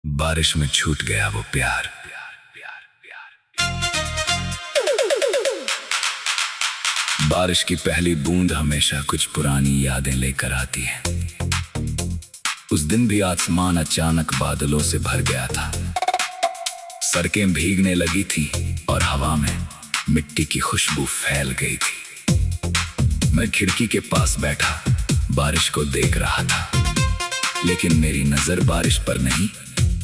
बारिश में छूट गया वो प्यार। बारिश की पहली बूंद हमेशा कुछ पुरानी यादें लेकर आती है। उस दिन भी आसमान अचानक बादलों से भर गया था। सड़कें भीगने लगी थी और हवा में मिट्टी की खुशबू फैल गई थी। मैं खिड़की के पास बैठा बारिश को देख रहा था, लेकिन मेरी नजर बारिश पर नहीं,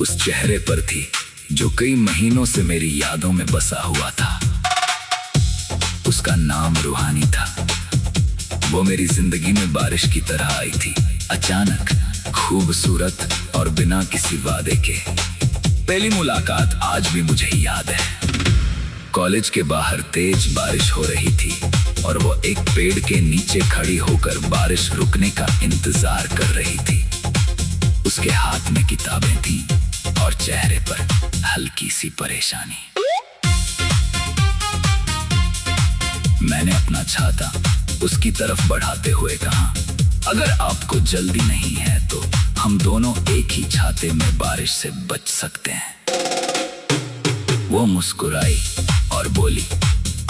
उस चेहरे पर थी जो कई महीनों से मेरी यादों में बसा हुआ था। उसका नाम रूहानी था। वो मेरी जिंदगी में बारिश की तरह आई थी, अचानक, खूबसूरत और बिना किसी वादे के। पहली मुलाकात आज भी मुझे याद है। कॉलेज के बाहर तेज बारिश हो रही थी और वो एक पेड़ के नीचे खड़ी होकर बारिश रुकने का इंतजार कर रही थी। उसके हाथ में किताबें थीं और चेहरे पर हल्की सी परेशानी। मैंने अपना छाता उसकी तरफ बढ़ाते हुए कहा, अगर आपको जल्दी नहीं है तो हम दोनों एक ही छाते में बारिश से बच सकते हैं। वो मुस्कुराई और बोली,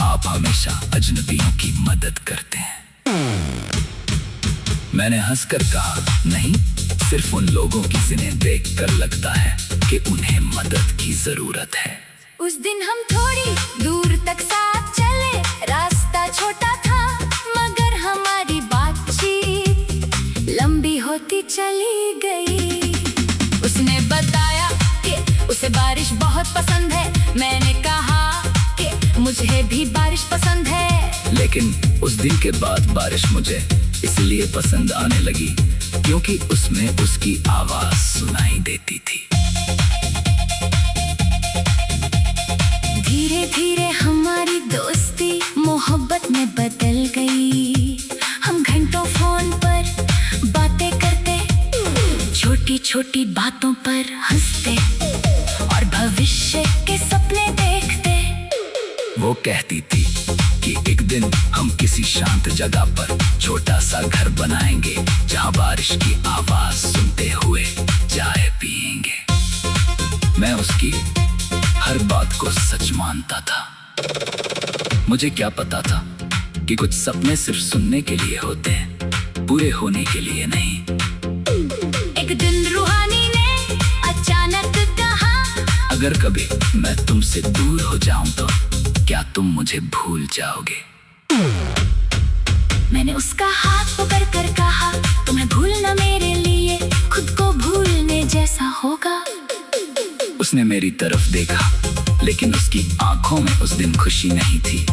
आप हमेशा अजनबियों की मदद करते हैं। मैंने हंसकर कहा, नहीं, सिर्फ उन लोगों की जिन्हें देखकर लगता है कि उन्हें मदद की जरूरत है। उस दिन हम थोड़ी दूर तक साथ चले, रास्ता छोटा था मगर हमारी बातचीत लंबी होती चली गई। उसने बताया कि उसे बारिश बहुत पसंद है। मैंने कहा कि मुझे भी बारिश पसंद है। लेकिन उस दिन के बाद बारिश मुझे इसलिए पसंद आने लगी क्योंकि उसमें उसकी आवाज सुनाई देती थी। धीरे धीरे हमारी दोस्ती मोहब्बत में बदल गई। हम घंटों फोन पर बातें करते, छोटी छोटी बातों पर हंसते और भविष्य के सपने देखते। वो कहती थी कि एक दिन हम किसी शांत जगह पर छोटा सा घर बनाएंगे जहां बारिश की आवाज सुनते हुए चाय पिएंगे। मैं उसकी हर बात को सच मानता था। मुझे क्या पता था कि कुछ सपने सिर्फ सुनने के लिए होते हैं, पूरे होने के लिए नहीं। एक दिन रूहानी ने अचानक कहा, अगर कभी मैं तुमसे दूर हो जाऊं तो क्या तुम मुझे भूल जाओगे? मैंने उसका हाथ पकड़ कर कहा, तुम्हें भूलना मेरे लिए खुद को भूलने जैसा होगा। उसने मेरी तरफ देखा, लेकिन उसकी आंखों में उस दिन खुशी नहीं थी।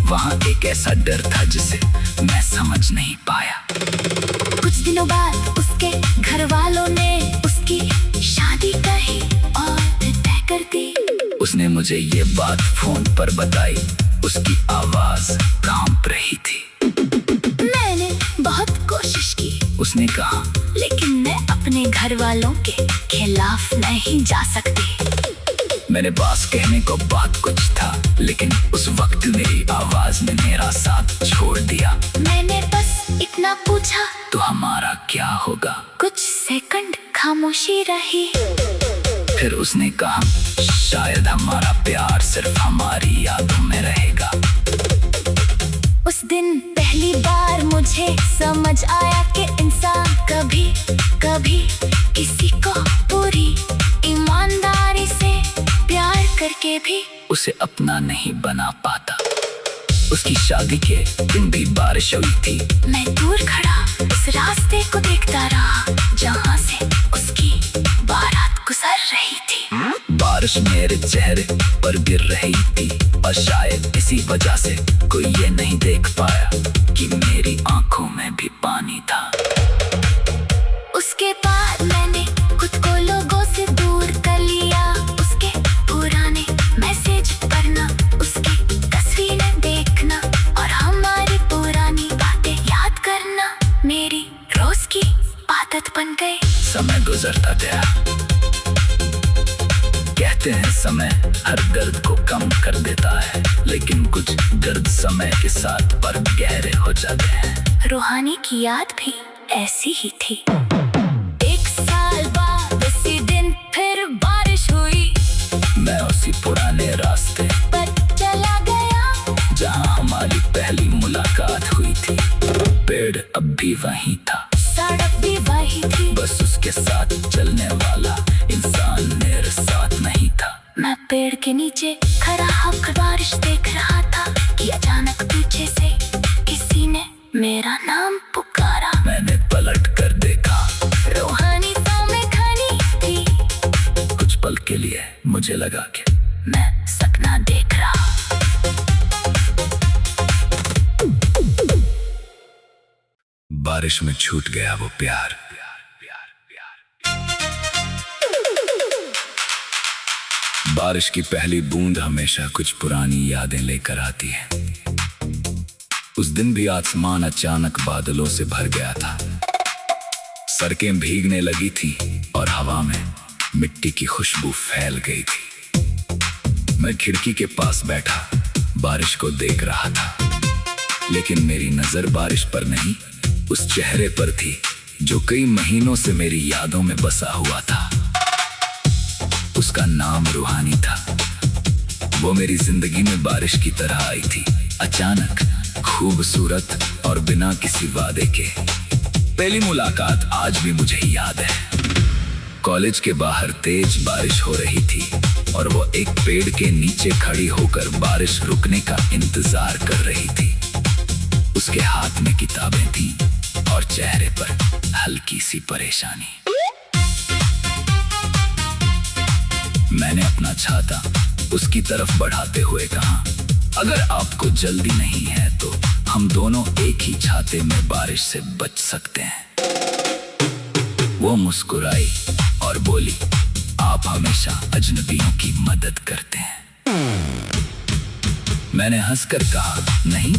वहां एक ऐसा डर था जिसे मैं समझ नहीं पाया। कुछ दिनों बाद उसके घर वालों ने उसकी शादी कही और तय कर दी। उसने मुझे ये बात फोन पर बताई। उसकी आवाज कांप रही थी। मैंने बहुत कोशिश की, उसने कहा, लेकिन मैं अपने घर वालों के खिलाफ नहीं जा सकती। मेरे पास कहने को बहुत कुछ था, लेकिन उस वक्त मेरी आवाज ने मेरा साथ छोड़ दिया। मैंने बस इतना पूछा, तो हमारा क्या होगा? कुछ सेकंड खामोशी रही। फिर उसने कहा, शायद हमारा प्यार सिर्फ हमारी यादों में रहेगा। उस दिन पहली बार मुझे समझ आया कि इंसान कभी कभी किसी को पूरी ईमानदारी से प्यार करके भी उसे अपना नहीं बना पाता। उसकी शादी के दिन भी बारिश हुई थी। मैं दूर खड़ा उस रास्ते को देखता रहा जहाँ से उसकी बारात गुजर रही थी। बारिश मेरे चेहरे पर गिर रही थी और शायद इसी वजह से कोई ये नहीं देख पाया कि मेरी आंखों में भी पानी था। उसके बाद मैंने खुद को लोगों से दूर कर लिया। उसके पुराने मैसेज पढ़ना, उसकी तस्वीरें देखना और हमारी पुरानी बातें याद करना मेरी रोज की आदत बन गई। समय गुजरता गया। कहते हैं समय हर दर्द को कम कर देता है, लेकिन कुछ दर्द समय के साथ पर गहरे हो जाते हैं। रूहानी की याद भी ऐसी ही थी। एक साल बाद इसी दिन अब भी वहीं था, सड़क भी वही थी, बस उसके साथ चलने वाला इंसान मेरे साथ नहीं था। मैं पेड़ के नीचे खड़ा होकर बारिश देख रहा था कि अचानक पीछे से किसी ने मेरा नाम पुकारा। मैंने पलट कर देखा, रूहानी तो मैं खड़ी थी। कुछ पल के लिए मुझे लगा कि मैं सपना देख रहा। बारिश में छूट गया वो प्यार। बारिश की पहली बूंद हमेशा कुछ पुरानी यादें लेकर आती है। उस दिन भी आसमान अचानक बादलों से भर गया था। सड़कें भीगने लगी थी और हवा में मिट्टी की खुशबू फैल गई थी। मैं खिड़की के पास बैठा बारिश को देख रहा था, लेकिन मेरी नजर बारिश पर नहीं, उस चेहरे पर थी जो कई महीनों से मेरी यादों में बसा हुआ था। उसका नाम रूहानी था। वो मेरी जिंदगी में बारिश की तरह आई थी, अचानक, खूबसूरत और बिना किसी वादे के। पहली मुलाकात आज भी मुझे याद है। कॉलेज के बाहर तेज बारिश हो रही थी और वो एक पेड़ के नीचे खड़ी होकर बारिश रुकने का इंतजार कर रही थी। उसके हाथ में किताबें थीं और चेहरे पर हल्की सी परेशानी। मैंने अपना छाता उसकी तरफ बढ़ाते हुए कहा, अगर आपको जल्दी नहीं है तो हम दोनों एक ही छाते में बारिश से बच सकते हैं। वो मुस्कुराई और बोली, आप हमेशा अजनबियों की मदद करते हैं। मैंने हंसकर कहा, नहीं,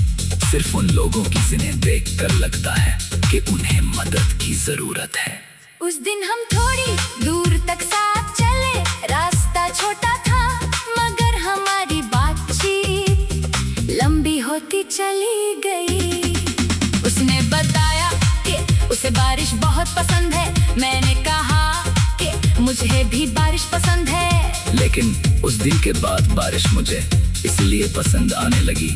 सिर्फ उन लोगों की जिन्हें देखकर लगता है कि उन्हें मदद की जरूरत है। उस दिन हम थोड़ी दूर तक साथ चले, रास्ता छोटा था मगर हमारी बातचीत लंबी होती चली गई। उसने बताया कि उसे बारिश बहुत पसंद है। मैंने कहा कि मुझे भी बारिश पसंद है। लेकिन उस दिन के बाद बारिश मुझे इसलिए पसंद आने लगी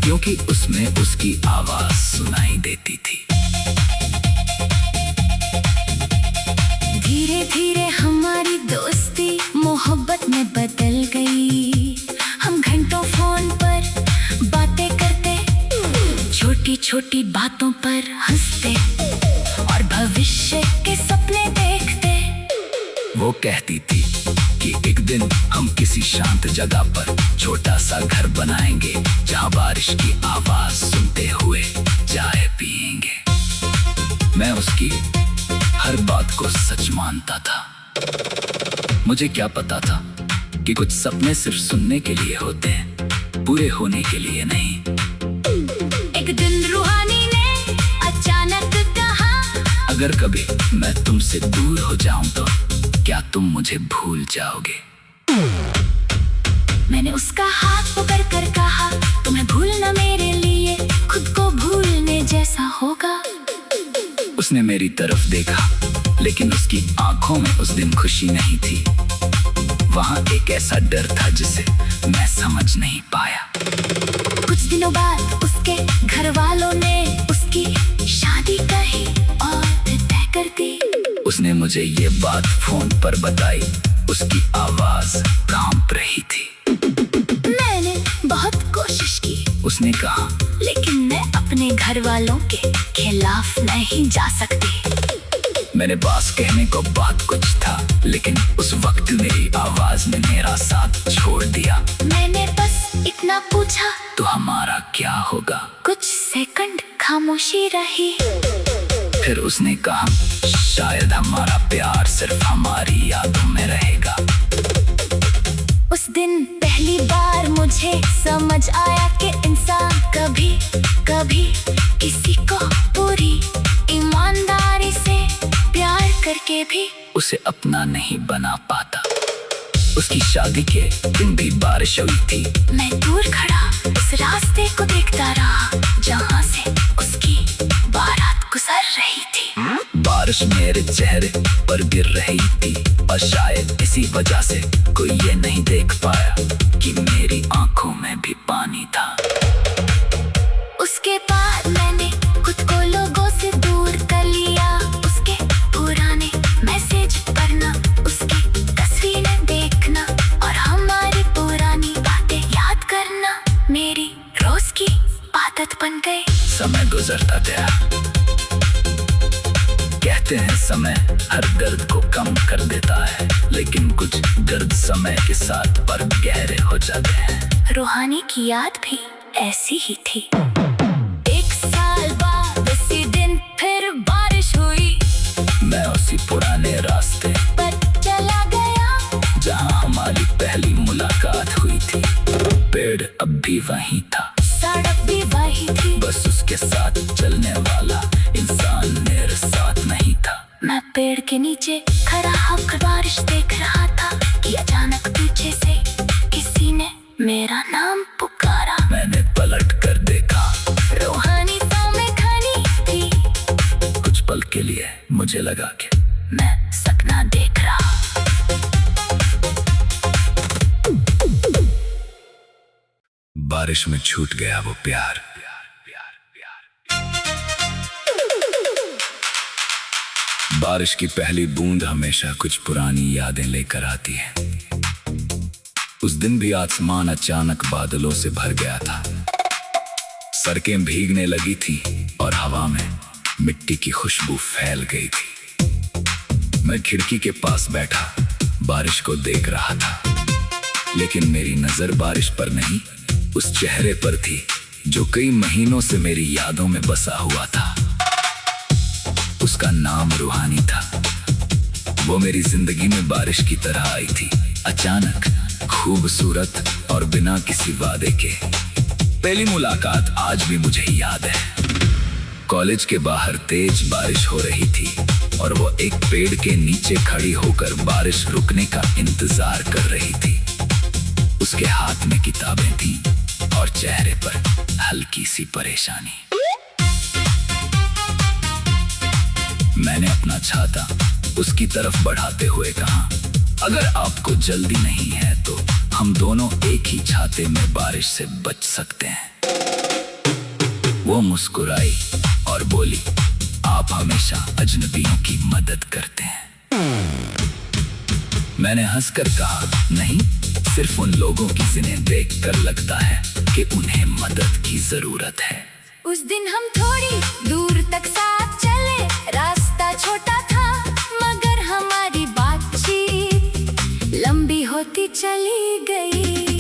क्योंकि उसमें उसकी आवाज सुनाई देती थी। धीरे धीरे हमारी दोस्ती मोहब्बत में बदल गई। हम घंटों फोन पर बातें करते, छोटी छोटी बातों पर हंसते और भविष्य के सपने देखते। वो कहती थी कि एक दिन हम किसी शांत जगह पर छोटा सा घर बनाएंगे जहां बारिश की आवाज सुनते हुए चाय पिएंगे। मैं उसकी हर बात को सच मानता था। मुझे क्या पता था कि कुछ सपने सिर्फ सुनने के लिए होते हैं, पूरे होने के लिए नहीं। एक दिन रूहानी ने अचानक कहा, अगर कभी मैं तुमसे दूर हो जाऊं तो क्या तुम मुझे भूल जाओगे? मैंने उसका हाथ पकड़ कर कहा, तुम्हें भूलना मेरे लिए खुद को भूलने जैसा होगा। उसने मेरी तरफ देखा, लेकिन उसकी आंखों में उस दिन खुशी नहीं थी। वहां एक ऐसा डर था जिसे मैं समझ नहीं पाया। कुछ दिनों बाद उसके घर वालों ने उसकी शादी कही और तय कर दी। उसने मुझे ये बात फोन पर बताई। उसकी आवाज कांप रही थी। मैंने बहुत कोशिश की, उसने कहा, लेकिन मैं अपने घर वालों के खिलाफ नहीं जा सकती। मेरे पास कहने को बहुत कुछ था, लेकिन उस वक्त मेरी आवाज ने मेरा साथ छोड़ दिया। मैंने बस इतना पूछा, तो हमारा क्या होगा? कुछ सेकंड खामोशी रही। फिर उसने कहा, शायद हमारा प्यार सिर्फ हमारी यादों में रहेगा। उस दिन पहली बार मुझे समझ आया कि इंसान कभी कभी किसी को पूरी ईमानदारी से प्यार करके भी उसे अपना नहीं बना पाता। उसकी शादी के दिन भी बारिश हुई थी। मैं दूर खड़ा उस रास्ते को देखता रहा जहाँ से उसकी बारात गुजर रही थी। बारिश मेरे चेहरे पर गिर रही थी और शायद इसी वजह से कोई ये नहीं देख पाया कि मेरी आंखों में भी पानी था। उसके बाद मैंने खुद को लोगों से गुजरता गया। कहते हैं समय हर दर्द को कम कर देता है, लेकिन कुछ दर्द समय के साथ पर गहरे हो जाते हैं। रूहानी की याद भी ऐसी ही थी। 1 साल बाद इसी दिन फिर बारिश हुई। मैं उसी पुराने रास्ते पर चला गया जहाँ हमारी पहली मुलाकात हुई थी। पेड़ अब भी वहीं था, सड़क भी वही थी, बस उसके साथ चलने वाला इंसान मेरे साथ नहीं था। मैं पेड़ के नीचे खड़ा होकर बारिश देख रहा था कि अचानक पीछे से किसी ने मेरा नाम पुकारा। मैंने पलट कर देखा, रूहानी सामने खड़ी थी। कुछ पल के लिए मुझे लगा कि मैं सपना देख रहा। बारिश में छूट गया वो प्यार। बारिश की पहली बूंद हमेशा कुछ पुरानी यादें लेकर आती है। उस दिन भी आसमान अचानक बादलों से भर गया था। सड़कें भीगने लगी थी और हवा में मिट्टी की खुशबू फैल गई थी। मैं खिड़की के पास बैठा बारिश को देख रहा था, लेकिन मेरी नजर बारिश पर नहीं, उस चेहरे पर थी जो कई महीनों से मेरी यादों में बसा हुआ था। उसका नाम रूहानी था। वो मेरी जिंदगी में बारिश की तरह आई थी, अचानक, खूबसूरत और बिना किसी वादे के। पहली मुलाकात आज भी मुझे याद है। कॉलेज के बाहर तेज बारिश हो रही थी और वो एक पेड़ के नीचे खड़ी होकर बारिश रुकने का इंतजार कर रही थी। उसके हाथ में किताबें थीं और चेहरे पर हल्की सी परेशानी। मैंने अपना छाता उसकी तरफ बढ़ाते हुए कहा, अगर आपको जल्दी नहीं है तो हम दोनों एक ही छाते में बारिश से बच सकते हैं। वो मुस्कुराई और बोली, आप हमेशा अजनबियों की मदद करते हैं। मैंने हंसकर कहा, नहीं, सिर्फ उन लोगों की जिन्हें देखकर लगता है कि उन्हें मदद की जरूरत है। उस दिन हम थोड़ी दूर तक साथ चले। रास्ता छोटा था मगर हमारी बातचीत लंबी होती चली गई।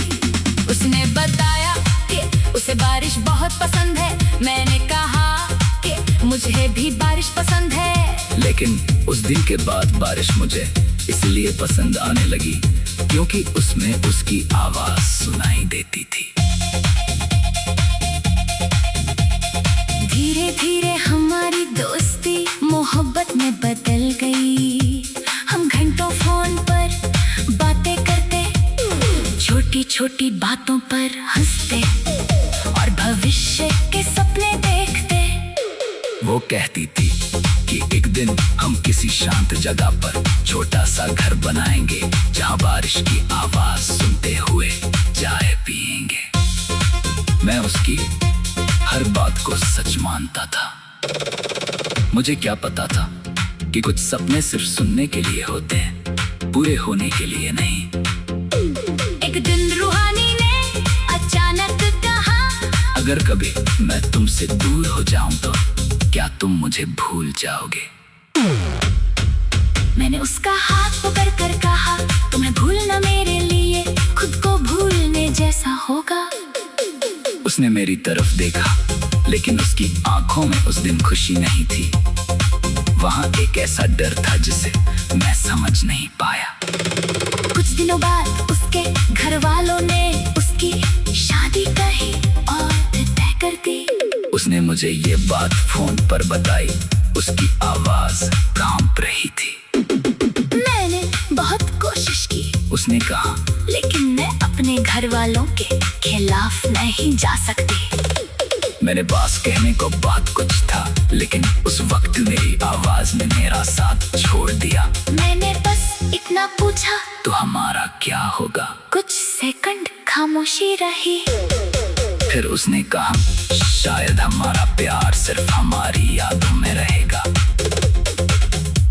उसने बताया कि उसे बारिश बहुत पसंद है। मैंने कहा कि मुझे भी बारिश पसंद है। लेकिन उस दिन के बाद बारिश मुझे इसलिए पसंद आने लगी क्योंकि उसमें उसकी आवाज सुनाई देती थी। धीरे धीरे हमारी दोस्ती मोहब्बत में बदल गई। हम घंटों फोन पर बातें करते, छोटी छोटी बातों पर हंसते और भविष्य के सपने देखते। वो कहती थी कि एक दिन हम किसी शांत जगह पर छोटा सा घर बनाएंगे जहाँ बारिश की आवाज सुनते हुए चाय पिएंगे। मैं उसकी हर बात को सच मानता था। मुझे क्या पता था कि कुछ सपने सिर्फ सुनने के लिए होते हैं, पूरे होने के लिए नहीं। एक दिन रूहानी ने अचानक कहा, अगर कभी मैं तुमसे दूर हो जाऊं तो क्या तुम मुझे भूल जाओगे? मैंने उसका हाथ पकड़ कर कहा, तुम्हें भूलना मेरे लिए खुद को भूलने जैसा होगा। उसने मेरी तरफ देखा, लेकिन उसकी आंखों में उस दिन खुशी नहीं थी। वहां एक ऐसा डर था जिसे मैं समझ नहीं पाया। कुछ दिनों बाद उसके घर वालों ने उसकी शादी कही और तय कर दी। उसने मुझे ये बात फोन पर बताई। उसकी आवाज कांप रही थी। मैंने बहुत कोशिश की, उसने कहा, लेकिन मैं अपने घर वालों के खिलाफ नहीं जा सकती। मेरे पास कहने को बहुत कुछ था, लेकिन उस वक्त मेरी आवाज ने मेरा साथ छोड़ दिया। मैंने बस इतना पूछा, तो हमारा क्या होगा? कुछ सेकंड खामोशी रही। फिर उसने कहा, शायद हमारा प्यार सिर्फ हमारी यादों में रहेगा।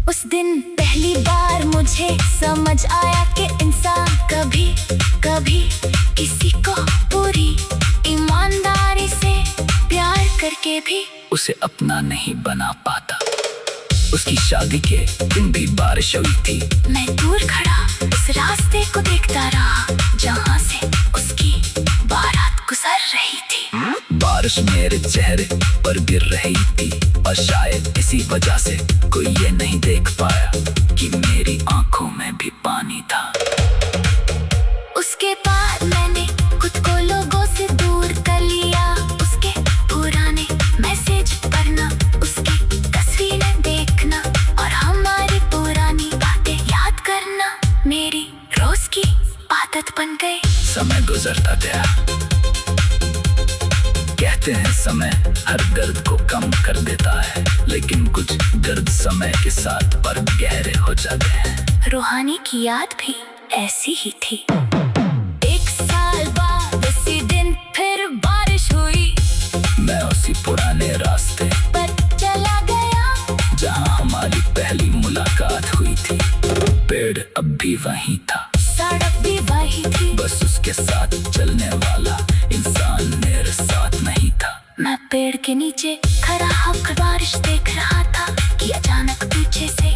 उस दिन पहली बार मुझे समझ आया कि इंसान कभी कभी किसी को पूरी ईमानदारी से प्यार करके भी उसे अपना नहीं बना पाता। उसकी शादी के दिन भी बारिश हुई थी। मैं दूर खड़ा उस रास्ते को देखता रहा जहाँ से उसकी बारात गुजर रही थी। बारिश मेरे चेहरे पर गिर रही थी और शायद इसी वजह से कोई ये नहीं देख पाया कि मेरी आंखों में भी पानी था। उसके बाद मैंने खुद को लोगों से दूर कर लिया। उसके पुराने मैसेज पढ़ना, उसकी तस्वीरें देखना और हमारी पुरानी बातें याद करना मेरी रोज की आदत बन गई। समय गुजरता गया। कहते हैं समय हर दर्द को कम कर देता है, लेकिन कुछ दर्द समय के साथ और गहरे हो जाते हैं। रूहानी की याद भी ऐसी ही थी। एक साल बाद इसी दिन फिर बारिश हुई। मैं उसी पुराने रास्ते पर चला गया जहाँ हमारी पहली मुलाकात हुई थी। पेड़ अब भी वहीं था, सड़क भी वही थी, बस उसके साथ चलने वाला इंसान मेरे साथ नहीं था। मैं पेड़ के नीचे खड़ा होकर बारिश देख रहा था कि अचानक पीछे से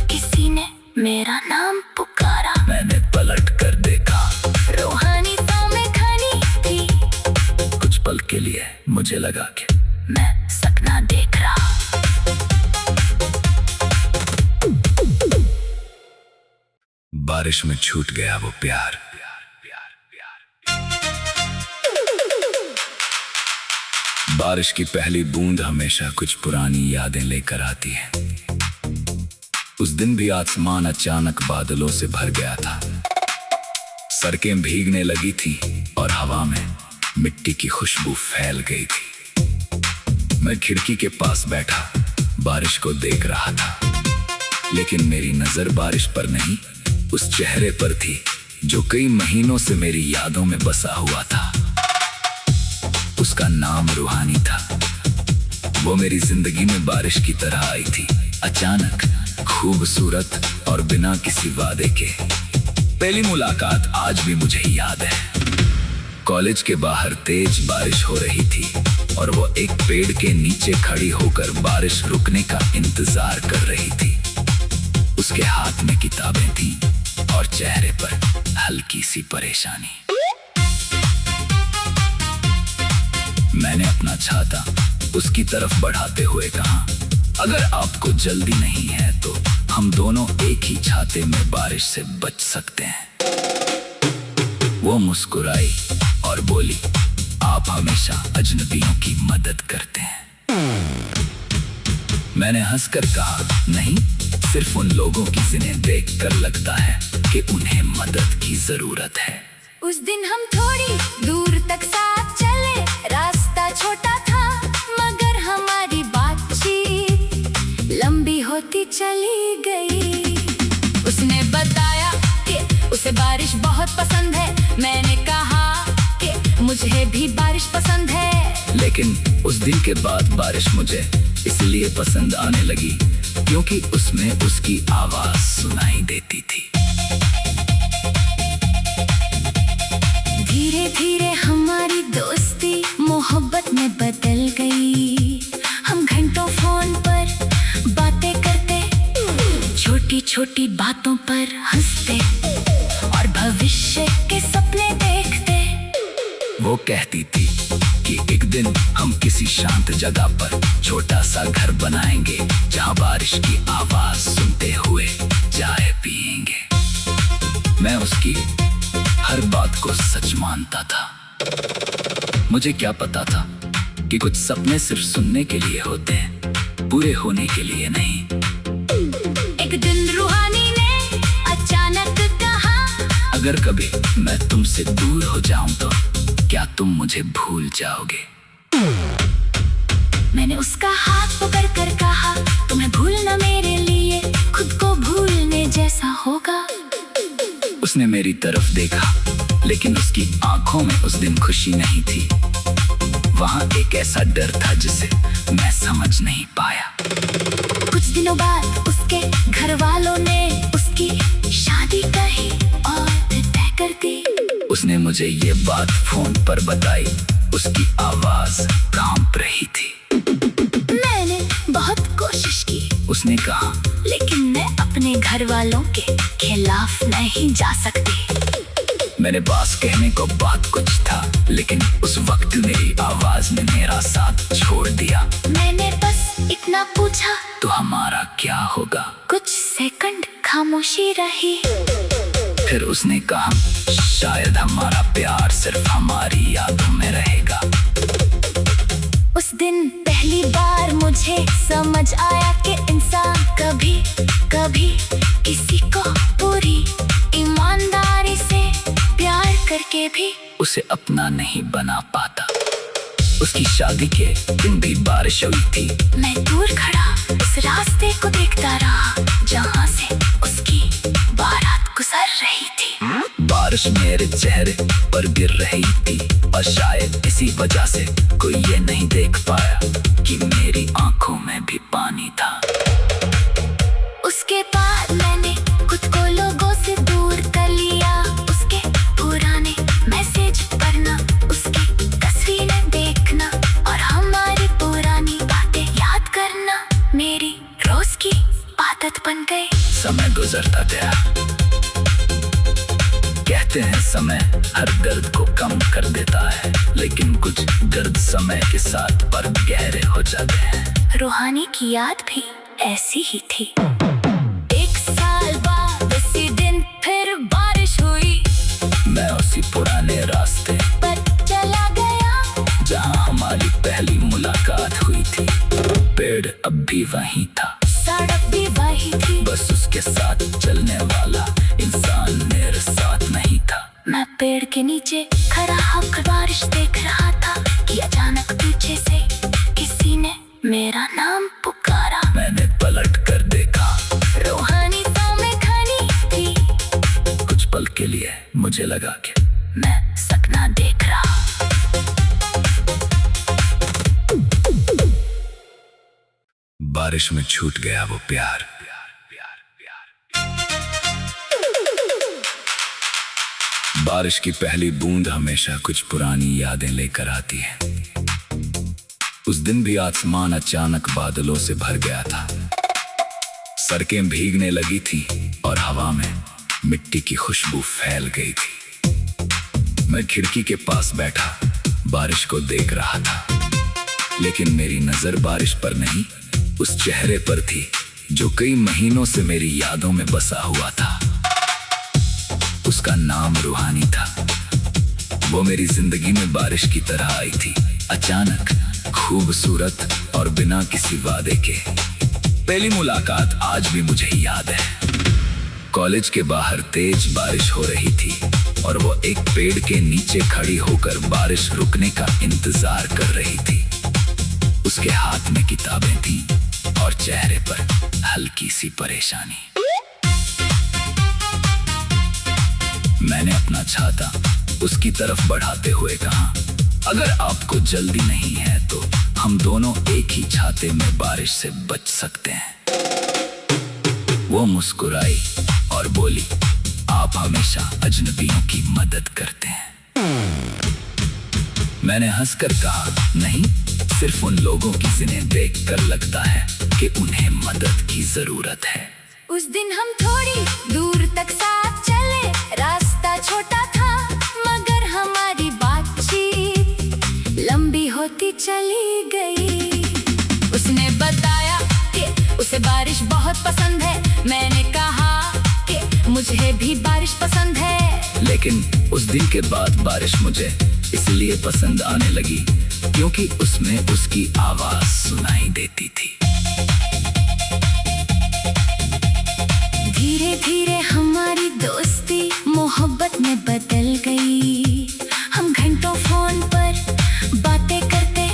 किसी ने मेरा नाम पुकारा। मैंने पलट कर देखा, रूहानी सामने खड़ी थी। कुछ पल के लिए मुझे लगा कि मैं सपना देख रहा। बारिश में छूट गया वो प्यार। बारिश की पहली बूंद हमेशा कुछ पुरानी यादें लेकर आती है। उस दिन भी आसमान अचानक बादलों से भर गया था। सड़कें भीगने लगी थी और हवा में मिट्टी की खुशबू फैल गई थी। मैं खिड़की के पास बैठा बारिश को देख रहा था, लेकिन मेरी नजर बारिश पर नहीं, उस चेहरे पर थी जो कई महीनों से मेरी यादों में बसा हुआ था। उसका नाम रूहानी था। वो मेरी जिंदगी में बारिश की तरह आई थी, अचानक, खूबसूरत और बिना किसी वादे के। पहली मुलाकात आज भी मुझे याद है। कॉलेज के बाहर तेज बारिश हो रही थी और वो एक पेड़ के नीचे खड़ी होकर बारिश रुकने का इंतजार कर रही थी। उसके हाथ में किताबें थीं और चेहरे पर हल्की सी परेशानी। मैंने अपना छाता उसकी तरफ बढ़ाते हुए कहा, अगर आपको जल्दी नहीं है तो हम दोनों एक ही छाते में बारिश से बच सकते हैं। वो मुस्कुराई और बोली, आप हमेशा अजनबियों की मदद करते हैं। मैंने हंसकर कहा, नहीं, सिर्फ उन लोगों की जिन्हें देखकर लगता है कि उन्हें मदद की जरूरत है। उस दिन हम थोड़ी दूर तक साथ चले। रास्ता छोटा था मगर हमारी बातचीत लंबी होती चली गई। उसने बताया कि उसे बारिश बहुत पसंद है। मैंने कहा कि मुझे भी बारिश पसंद है। लेकिन उस दिन के बाद बारिश मुझे इसलिए पसंद आने लगी क्योंकि उसमें उसकी आवाज सुनाई देती थी। धीरे धीरे हमारी दोस्ती मोहब्बत में बदल गई। हम घंटों फोन पर बातें करते, छोटी छोटी बातों पर हंसते और भविष्य के सपने देखते। वो कहती थी कि एक दिन हम किसी शांत जगह पर छोटा सा घर बनाएंगे जहाँ बारिश की आवाज सुनते हुए चाय पिएंगे। मैं उसकी हर बात को सच मानता था। मुझे क्या पता था कि कुछ सपने सिर्फ सुनने के लिए होते हैं, पूरे होने के लिए नहीं। एक दिन रूहानी ने अचानक कहा, अगर कभी मैं तुमसे दूर हो जाऊं तो क्या तुम मुझे भूल जाओगे? मैंने उसका हाथ पकड़ कर कहा, तुम्हें भूलना मेरे लिए खुद को भूलने जैसा होगा। उसने मेरी तरफ देखा, लेकिन उसकी आंखों में उस दिन खुशी नहीं थी। वहाँ एक ऐसा डर था जिसे मैं समझ नहीं पाया। कुछ दिनों बाद उसके घर वालों ने उसकी शादी कही और तय कर दी। उसने मुझे ये बात फोन पर बताई। उसकी आवाज कांप रही थी। उसने कहा, लेकिन मैं अपने घर वालों के खिलाफ नहीं जा सकती। मेरे पास कहने को बहुत कुछ था, लेकिन उस वक्त मेरी आवाज ने मेरा साथ छोड़ दिया। मैंने बस इतना पूछा, तो हमारा क्या होगा? कुछ सेकंड खामोशी रही। फिर उसने कहा, शायद हमारा प्यार सिर्फ हमारी यादों में रहेगा। उस दिन पहली बार मुझे समझ आया कि इंसान कभी कभी किसी को पूरी ईमानदारी से प्यार करके भी उसे अपना नहीं बना पाता। उसकी शादी के दिन भी बारिश हुई थी। मैं दूर खड़ा उस रास्ते को देखता रहा जहाँ से उसकी बारात गुजर रही थी। बारिश मेरे चेहरे पर गिर रही थी और शायद इसी वजह से कोई ये नहीं देख पाया कि मेरी आंखों में भी पानी था। उसके बाद मैंने खुद को लोगों से दूर कर लिया। उसके पुराने मैसेज पढ़ना, उसकी तस्वीरें देखना और हमारी पुरानी बातें याद करना मेरी रोज की आदत बन गई। समय गुजरता गया। कहते हैं समय हर दर्द को कम कर देता है, लेकिन कुछ दर्द समय के साथ पर गहरे हो जाते हैं। रूहानी की याद भी ऐसी ही थी। 1 साल बाद इसी दिन फिर बारिश हुई। मैं उसी पुराने रास्ते पर चला गया जहाँ हमारी पहली मुलाकात हुई थी। पेड़ अब भी वहीं था, सड़क भी वही थी, बस उसके साथ चलने वाला इंसान मेरे साथ नहीं था। मैं पेड़ के नीचे खड़ा होकर बारिश देख रहा था कि अचानक पीछे से किसी ने मेरा नाम पुकारा। मैंने पलट कर देखा, रूहानी सामने खड़ी थी। कुछ पल के लिए मुझे लगा कि मैं सपना देख रहा। बारिश में छूट गया वो प्यार। बारिश की पहली बूंद हमेशा कुछ पुरानी यादें लेकर आती है। उस दिन भी आसमान अचानक बादलों से भर गया था। सड़कें भीगने लगी थी और हवा में मिट्टी की खुशबू फैल गई थी। मैं खिड़की के पास बैठा बारिश को देख रहा था, लेकिन मेरी नजर बारिश पर नहीं, उस चेहरे पर थी जो कई महीनों से मेरी यादों में बसा हुआ था। उसका नाम रूहानी था। वो मेरी जिंदगी में बारिश की तरह आई थी, अचानक, खूबसूरत और बिना किसी वादे के। पहली मुलाकात आज भी मुझे याद है। कॉलेज के बाहर तेज बारिश हो रही थी और वो एक पेड़ के नीचे खड़ी होकर बारिश रुकने का इंतजार कर रही थी। उसके हाथ में किताबें थी और चेहरे पर हल्की सी परेशानी। मैंने अपना छाता उसकी तरफ बढ़ाते हुए कहा, अगर आपको जल्दी नहीं है तो हम दोनों एक ही छाते में बारिश से बच सकते हैं। वो मुस्कुराई और बोली, आप हमेशा अजनबियों की मदद करते हैं। मैंने हंसकर कहा, नहीं, सिर्फ उन लोगों की जिन्हें देखकर लगता है कि उन्हें मदद की जरूरत है। उस दिन हम थोड़ी दूर तक साथ चले। रास्ता छोटा था मगर हमारी बातचीत लंबी होती चली गई। उसने बताया कि उसे बारिश बहुत पसंद है। मैंने कहा कि मुझे भी बारिश पसंद है। लेकिन उस दिन के बाद बारिश मुझे इसलिए पसंद आने लगी क्योंकि उसमें उसकी आवाज सुनाई देती थी। धीरे धीरे हमारी दोस्ती मोहब्बत में बदल गई। हम घंटों फोन पर बातें करते,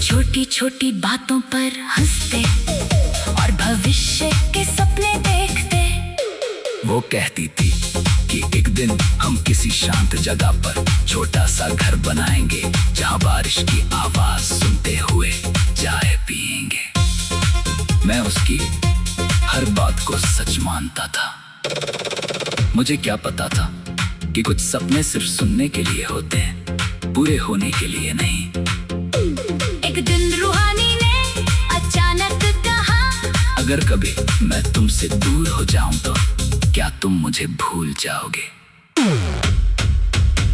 छोटी छोटी बातों पर हंसते और भविष्य के सपने देखते। वो कहती थी कि एक दिन हम किसी शांत जगह पर छोटा सा घर बनाएंगे जहाँ बारिश की आवाज सुनते हुए चाय पिएंगे। मैं उसकी हर बात को सच मानता था। मुझे क्या पता था कि कुछ सपने सिर्फ सुनने के लिए होते हैं, पूरे होने के लिए नहीं। एक दिन रूहानी ने अचानक कहा, अगर कभी मैं तुमसे दूर हो जाऊं तो क्या तुम मुझे भूल जाओगे?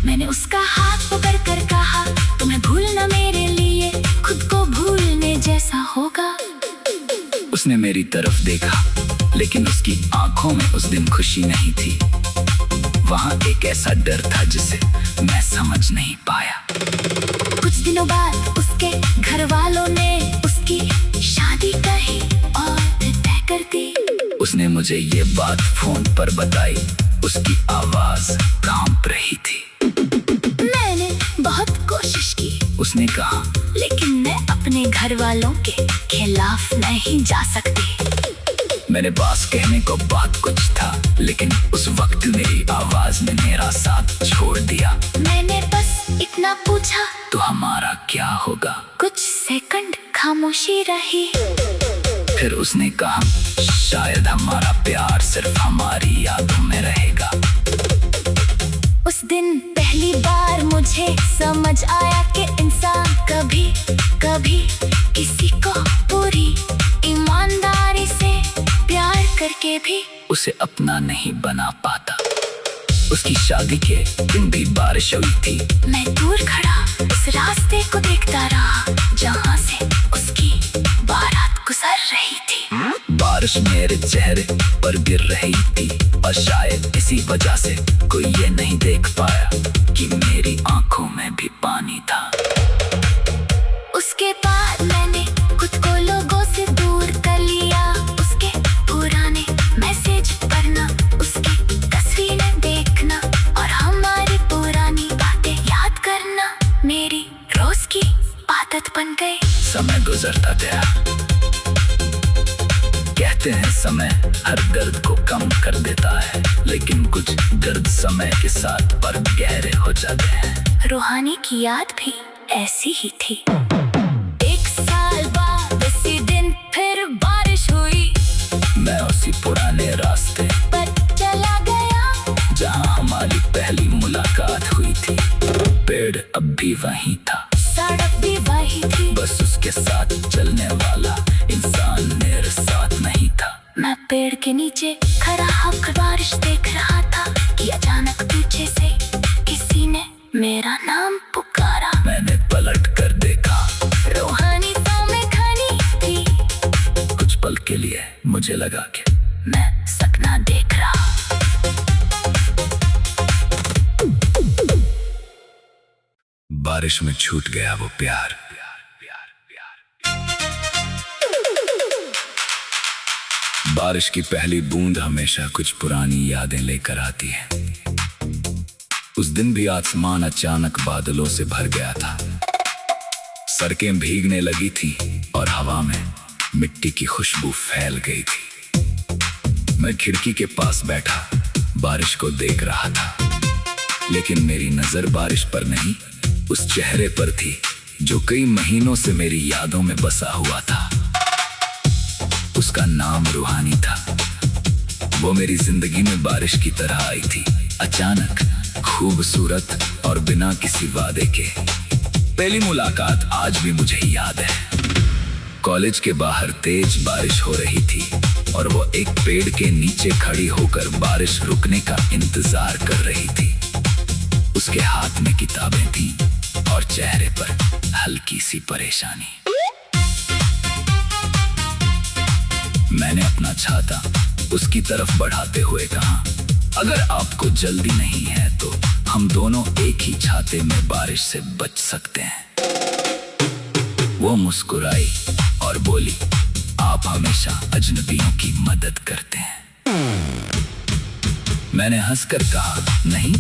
मैंने उसका हाथ पकड़ कर कहा, तुम्हें भूलना मेरे लिए खुद को भूलने जैसा होगा। उसने मेरी तरफ देखा, लेकिन उसकी आंखों में उस दिन खुशी नहीं थी। वहां एक ऐसा डर था जिसे मैं समझ नहीं पाया। कुछ दिनों बाद उसके घर वालों ने उसकी शादी कही और तय कर दी। उसने मुझे ये बात फोन पर बताई। उसकी आवाज कांप रही थी। मैंने बहुत कोशिश की, उसने कहा, लेकिन मैं अपने घर वालों के खिलाफ नहीं जा सकती। मेरे पास कहने को बहुत कुछ था, लेकिन उस वक्त मेरी आवाज ने मेरा साथ छोड़ दिया। मैंने बस इतना पूछा, तो हमारा क्या होगा? कुछ सेकंड खामोशी रही। फिर उसने कहा, शायद हमारा प्यार सिर्फ हमारी यादों में रहेगा। उस दिन पहली बार मुझे समझ आया कि इंसान कभी कभी किसी को पूरी ईमानदारी से प्यार करके भी उसे अपना नहीं बना पाता। उसकी शादी के दिन भी बारिश हुई थी। मैं दूर खड़ा उस रास्ते को देखता रहा जहाँ से उसकी बारात गुजर रही थी। बारिश मेरे चेहरे पर गिर रही थी, और शायद इसी वजह से कोई ये नहीं देख पाया कि मेरी आंखों में भी पानी था। उसके बाद मैंने खुद को लोगों से दूर कर लिया। उसके पुराने मैसेज पढ़ना, उसकी तस्वीरें देखना और हमारी पुरानी बातें याद करना मेरी रोज की आदत बन गई। समय गुजरता गया। कहते हैं समय हर दर्द को कम कर देता है, लेकिन कुछ दर्द समय के साथ पर गहरे हो जाते हैं। रूहानी की याद भी ऐसी ही थी। 1 साल बाद इसी दिन फिर बारिश हुई। मैं उसी पुराने रास्ते पर चला गया जहां हमारी पहली मुलाकात हुई थी। पेड़ अब भी वहीं था, सड़क भी वही थी, बस उसके साथ चलने वाला इंसान मेरे साथ नहीं था। मैं पेड़ के नीचे खड़ा होकर बारिश देख रहा था कि अचानक पीछे से किसी ने मेरा नाम पुकारा। मैंने पलट कर देखा। रूहानी तो मैं खड़ी थी। कुछ पल के लिए मुझे लगा कि मैं सपना देख रहा। बारिश में छूट गया वो प्यार। बारिश की पहली बूंद हमेशा कुछ पुरानी यादें लेकर आती है। उस दिन भी आसमान अचानक बादलों से भर गया था। सड़कें भीगने लगी थी और हवा में मिट्टी की खुशबू फैल गई थी। मैं खिड़की के पास बैठा बारिश को देख रहा था, लेकिन मेरी नजर बारिश पर नहीं, उस चेहरे पर थी जो कई महीनों से मेरी यादों में बसा हुआ था। उसका नाम रूहानी था। वो मेरी जिंदगी में बारिश की तरह आई थी, अचानक, खूबसूरत और बिना किसी वादे के। पहली मुलाकात आज भी मुझे याद है। कॉलेज के बाहर तेज बारिश हो रही थी और वो एक पेड़ के नीचे खड़ी होकर बारिश रुकने का इंतजार कर रही थी। उसके हाथ में किताबें थीं और चेहरे पर हल्की सी परेशानी। मैंने अपना छाता उसकी तरफ बढ़ाते हुए कहा, अगर आपको जल्दी नहीं है तो हम दोनों एक ही छाते में बारिश से बच सकते हैं। वो मुस्कुराई और बोली, आप हमेशा अजनबियों की मदद करते हैं। मैंने हंसकर कहा, नहीं,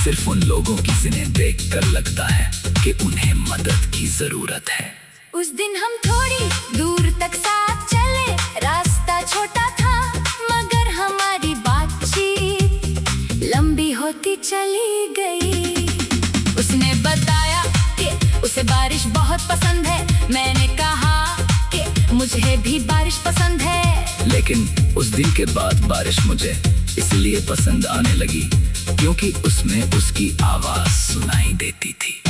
सिर्फ उन लोगों की जिन्हें देखकर लगता है कि उन्हें मदद की जरूरत है। उस दिन हम थोड़ी दूर तक साथ चले। रास्ता छोटा था मगर हमारी बातचीत लंबी होती चली गई। उसने बताया कि उसे बारिश बहुत पसंद है। मैंने कहा कि मुझे भी बारिश पसंद है। लेकिन उस दिन के बाद बारिश मुझे इसलिए पसंद आने लगी क्योंकि उसमें उसकी आवाज सुनाई देती थी।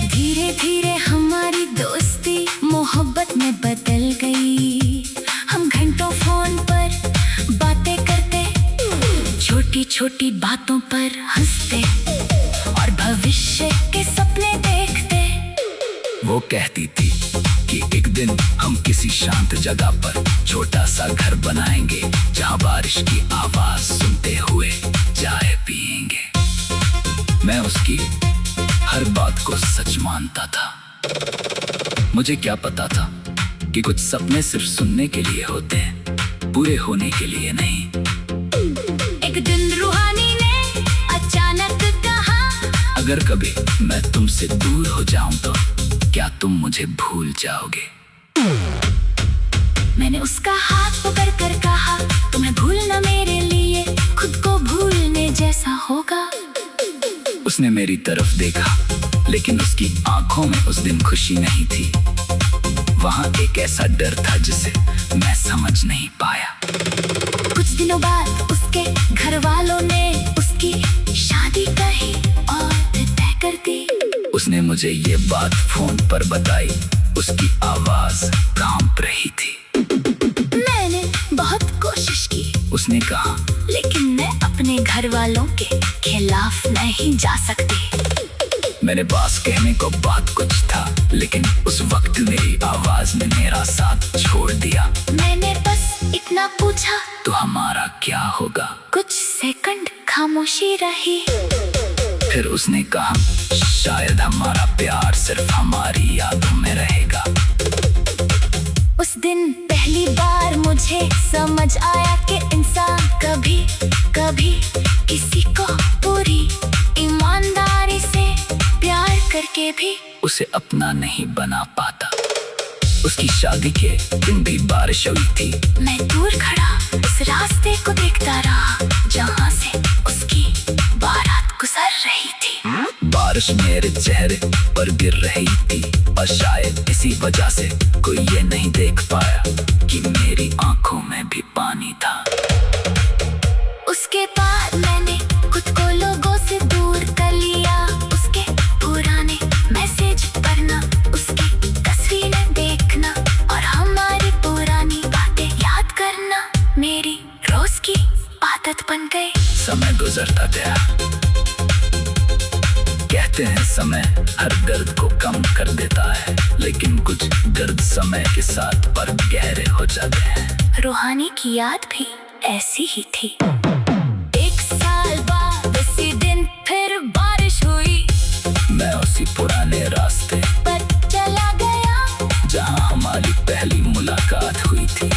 धीरे धीरे हमारी दोस्ती मोहब्बत में बदल गई। हम घंटों फोन पर बातें करते, छोटी छोटी बातों पर हंसते और भविष्य के सपने देखते। वो कहती थी कि एक दिन हम किसी शांत जगह पर छोटा सा घर बनाएंगे, जहाँ बारिश की आवाज सुनते हुए चाय पिएंगे। मैं उसकी हर बात को सच मानता था। मुझे क्या पता था कि कुछ सपने सिर्फ सुनने के लिए होते हैं, पूरे होने के लिए नहीं। एक दिन रूहानी ने अचानक कहा, अगर कभी मैं तुमसे दूर हो जाऊं तो क्या तुम मुझे भूल जाओगे? मैंने उसका हाथ पकड़ कर कहा, तुम्हें भूलना मेरे लिए खुद को भूलने जैसा होगा। उसने मेरी तरफ देखा, लेकिन उसकी आंखों में उस दिन खुशी नहीं थी। वहां एक ऐसा डर था जिसे मैं समझ नहीं पाया। कुछ दिनों बाद उसके घर वालों ने उसकी शादी कही और तय कर दी। उसने मुझे ये बात फोन पर बताई। उसकी आवाज कांप रही थी। मैंने बहुत कोशिश की, उसने कहा, लेकिन मैं अपने घर वालों के खिलाफ नहीं जा सकती। मेरे पास कहने को बहुत कुछ था, लेकिन उस वक्त मेरी आवाज ने मेरा साथ छोड़ दिया। मैंने बस इतना पूछा, तो हमारा क्या होगा? कुछ सेकंड खामोशी रही। फिर उसने कहा, शायद हमारा प्यार सिर्फ हमारी यादों में रहेगा। उस दिन पहली बार मुझे समझ आया कि इंसान कभी कभी किसी को पूरी ईमानदारी से प्यार करके भी उसे अपना नहीं बना पाता। उसकी शादी के दिन भी बारिश हुई थी। मैं दूर खड़ा उस रास्ते को देखता रहा, जहाँ से उसकी बारात गुजर रही थी। बारिश मेरे चेहरे पर गिर रही थी, और शायद इसी वजह से कोई ये नहीं देख पाया कि मेरी आंखों में भी पानी था। उसके बाद मैंने खुद को लोगों से दूर कर लिया। उसके पुराने मैसेज पढ़ना, उसकी तस्वीरें देखना और हमारी पुरानी बातें याद करना मेरी रोज की आदत बन गई। समय गुजरता गया। कहते हैं समय हर दर्द को कम कर देता है, लेकिन कुछ दर्द समय के साथ पर गहरे हो जाते हैं। रूहानी की याद भी ऐसी ही थी। एक साल बाद इसी दिन फिर बारिश हुई। मैं उसी पुराने रास्ते पर चला गया जहाँ हमारी पहली मुलाकात हुई थी।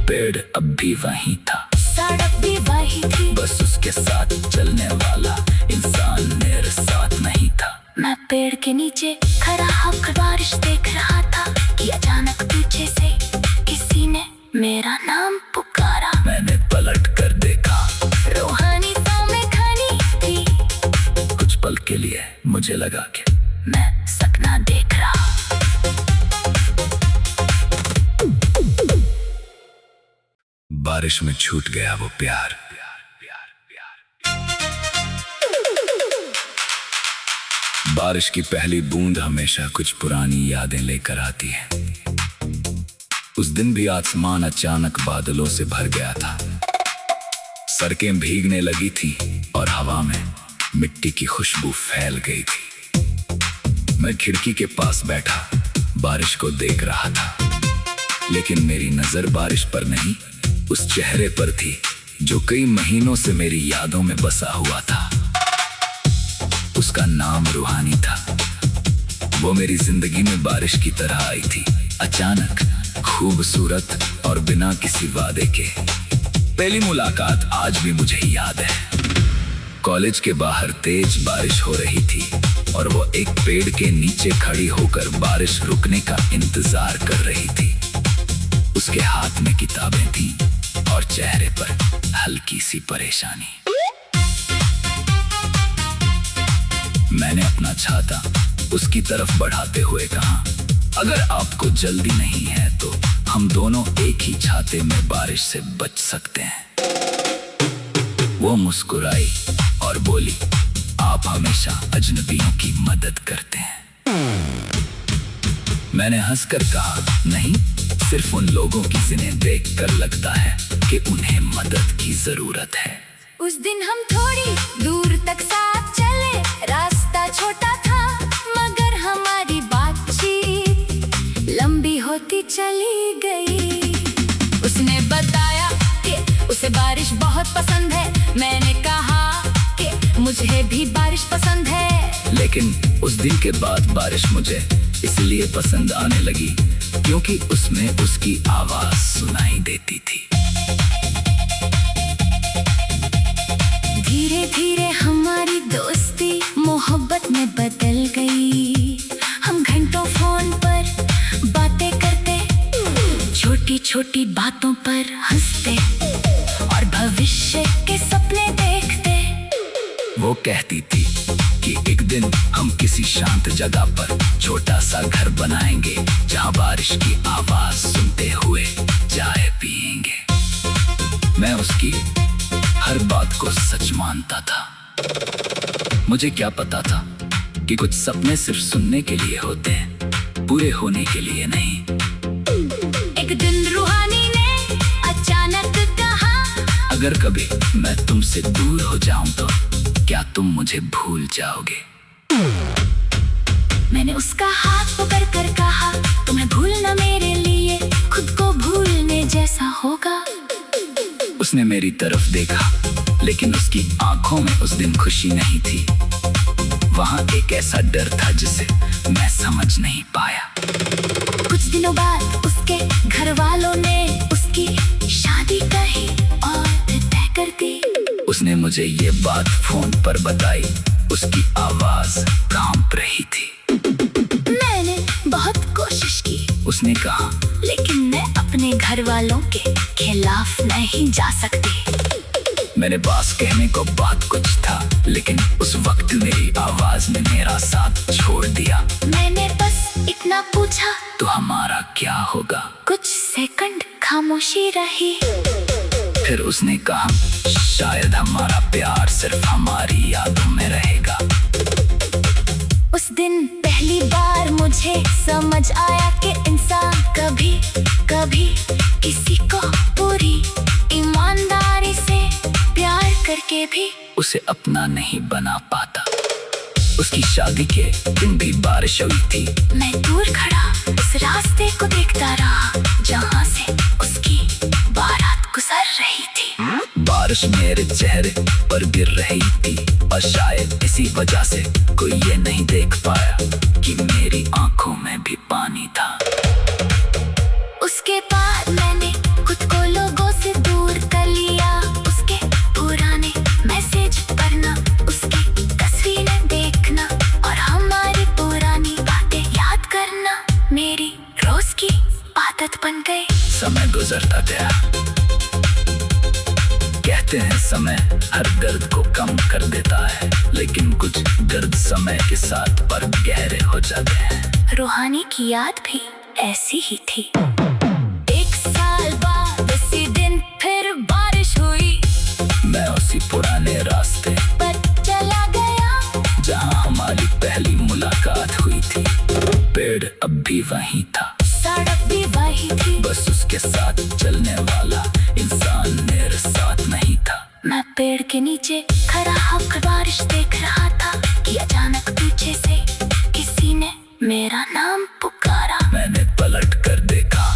पेड़ अब भी वहीं था, सड़क भी वही थी, बस उसके साथ चलने वाला इंसान मेरे साथ नहीं था। मैं पेड़ के नीचे खड़ा होकर बारिश देख रहा था कि अचानक पीछे से किसी ने मेरा नाम पुकारा। मैंने पलट कर देखा, रूहानी सामने खड़ी थी। कुछ पल के लिए मुझे लगा कि मैं सपना देख रहा। बारिश में छूट गया वो प्यार। बारिश की पहली बूंद हमेशा कुछ पुरानी यादें लेकर आती है। उस दिन भी आसमान अचानक बादलों से भर गया था। सड़कें भीगने लगी थी और हवा में मिट्टी की खुशबू फैल गई थी। मैं खिड़की के पास बैठा बारिश को देख रहा था, लेकिन मेरी नजर बारिश पर नहीं, उस चेहरे पर थी जो कई महीनों से मेरी यादों में बसा हुआ था। उसका नाम रूहानी था। वो मेरी जिंदगी में बारिश की तरह आई थी, अचानक, खूबसूरत और बिना किसी वादे के। पहली मुलाकात आज भी मुझे याद है। कॉलेज के बाहर तेज बारिश हो रही थी और वो एक पेड़ के नीचे खड़ी होकर बारिश रुकने का इंतजार कर रही थी। उसके हाथ में किताबें थीं और चेहरे पर हल्की सी परेशानी। मैंने अपना छाता उसकी तरफ बढ़ाते हुए कहा, अगर आपको जल्दी नहीं है तो हम दोनों एक ही छाते में बारिश से बच सकते हैं। वो मुस्कुराई और बोली, आप हमेशा अजनबियों की मदद करते हैं। मैंने हंसकर कहा, नहीं, सिर्फ उन लोगों की जिन्हें देखकर लगता है कि उन्हें मदद की जरूरत है। उस दिन हम थोड़ी दूर तक साथ चले, रास्ता छोटा था मगर हमारी बातचीत लंबी होती चली गई। उसने बताया कि उसे बारिश बहुत पसंद है, मैंने कहा कि मुझे भी बारिश पसंद है। लेकिन उस दिन के बाद बारिश मुझे इसलिए पसंद आने लगी क्योंकि उसमें उसकी आवाज सुनाई देती थी। धीरे धीरे हमारी दोस्ती मोहब्बत में बदल गई। हम घंटों फोन पर बातें करते, छोटी छोटी बातों पर हंसते और भविष्य के सपने देखते। वो कहती थी कि एक दिन हम किसी शांत जगह पर छोटा सा घर बनाएंगे जहां बारिश की आवाज सुनते हुए चाय पिएंगे। मैं उसकी हर बात को सच मानता था। मुझे क्या पता था कि कुछ सपने सिर्फ सुनने के लिए होते हैं, पूरे होने के लिए नहीं। एक दिन रूहानी ने अचानक कहा, अगर कभी मैं तुमसे दूर हो जाऊं तो क्या तुम मुझे भूल जाओगे? मैंने उसका हाथ पकड़ कर कहा, तुम्हें भूलना मेरे लिए खुद को भूलने जैसा होगा। उसने मेरी तरफ देखा, लेकिन उसकी आंखों में उस दिन खुशी नहीं थी। वहां एक ऐसा डर था जिसे मैं समझ नहीं पाया। कुछ दिनों बाद उसके घर वालों ने उसकी शादी कही और तय कर दी। उसने मुझे ये बात फोन पर बताई। उसकी आवाज कांप रही थी। मैंने बहुत कोशिश की, उसने कहा, लेकिन मैं अपने घर वालों के खिलाफ नहीं जा सकती। मेरे पास कहने को बहुत कुछ था, लेकिन उस वक्त मेरी आवाज ने मेरा साथ छोड़ दिया। मैंने बस इतना पूछा, तो हमारा क्या होगा? कुछ सेकंड खामोशी रही। फिर उसने कहा, शायद हमारा प्यार सिर्फ हमारी यादों में रहेगा। उस दिन पहली बार मुझे समझ आया कि इंसान कभी कभी किसी को पूरी ईमानदारी से प्यार करके भी उसे अपना नहीं बना पाता। उसकी शादी के दिन भी बारिश हुई थी। मैं दूर खड़ा उस रास्ते को देखता रहा जहाँ से उसकी बारात गुजर रही थी। बारिश मेरे चेहरे पर गिर रही थी और शायद इसी वजह से कोई ये नहीं देख पाया कि मेरी आंखों में भी पानी था। उसके बाद मैंने खुद को लोगों से दूर कर लिया। उसके पुराने मैसेज पढ़ना, उसकी तस्वीरें देखना और हमारी पुरानी बातें याद करना मेरी रोज की आदत बन गई। समय गुजरता गया। कहते हैं समय हर दर्द को कम कर देता है, लेकिन कुछ दर्द समय के साथ पर गहरे हो जाते हैं। रूहानी की याद भी ऐसी ही थी। एक साल बाद इसी दिन फिर बारिश हुई। मैं उसी पुराने रास्ते पर चला गया जहां हमारी पहली मुलाकात हुई थी। पेड़ अब भी वहीं था, सड़क भी वही थी, बस उसके साथ चलने वाला इंसान मेरे साथ नहीं था। मैं पेड़ के नीचे खड़ा होकर बारिश देख रहा था कि अचानक पीछे से किसी ने मेरा नाम पुकारा। मैंने पलट कर देखा,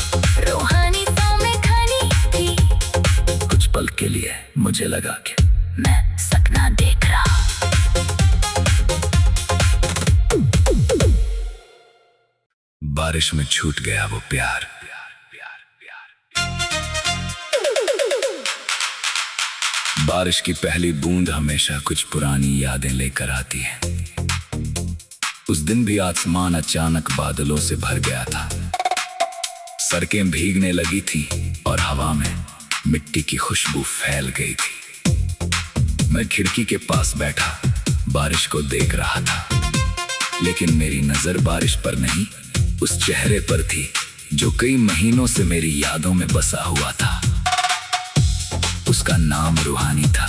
रूहानी सामने खड़ी थी। कुछ पल के लिए मुझे लगा कि मैं सपना देख रहा। बारिश में छूट गया वो प्यार। बारिश की पहली बूंद हमेशा कुछ पुरानी यादें लेकर आती है। उस दिन भी आसमान अचानक बादलों से भर गया था। सड़कें भीगने लगी थी और हवा में मिट्टी की खुशबू फैल गई थी। मैं खिड़की के पास बैठा बारिश को देख रहा था, लेकिन मेरी नजर बारिश पर नहीं, उस चेहरे पर थी जो कई महीनों से मेरी यादों में बसा हुआ था। उसका नाम रूहानी था।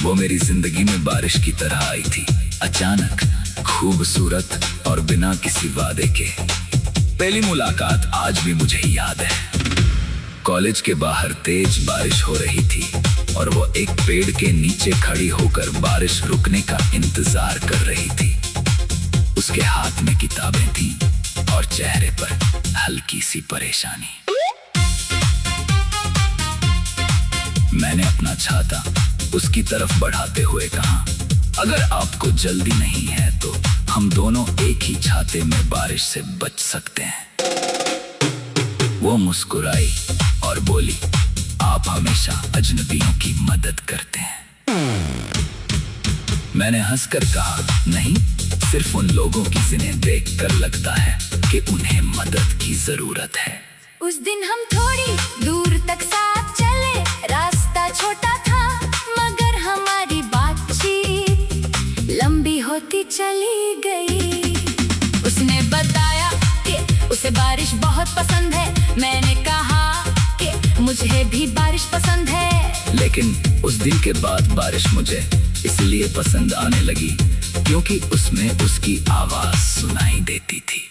वो मेरी जिंदगी में बारिश की तरह आई थी, अचानक, खूबसूरत और बिना किसी वादे के। पहली मुलाकात आज भी मुझे याद है। कॉलेज के बाहर तेज बारिश हो रही थी और वो एक पेड़ के नीचे खड़ी होकर बारिश रुकने का इंतजार कर रही थी। उसके हाथ में किताबें थीं और चेहरे पर हल्की सी परेशानी। मैंने अपना छाता उसकी तरफ बढ़ाते हुए कहा, अगर आपको जल्दी नहीं है तो हम दोनों एक ही छाते में बारिश से बच सकते हैं। वो मुस्कुराई और बोली, आप हमेशा अजनबियों की मदद करते हैं। मैंने हंसकर कहा, नहीं, सिर्फ उन लोगों की जिन्हें देखकर लगता है कि उन्हें मदद की जरूरत है। उस दिन हम थोड़ी दूर तक साथ चले, रास्ता छोटा था मगर हमारी बातचीत लंबी होती चली गई। उसने बताया कि उसे बारिश बहुत पसंद है। मैंने कहा कि मुझे भी बारिश पसंद है। लेकिन उस दिन के बाद बारिश मुझे इसलिए पसंद आने लगी क्योंकि उसमें उसकी आवाज सुनाई देती थी।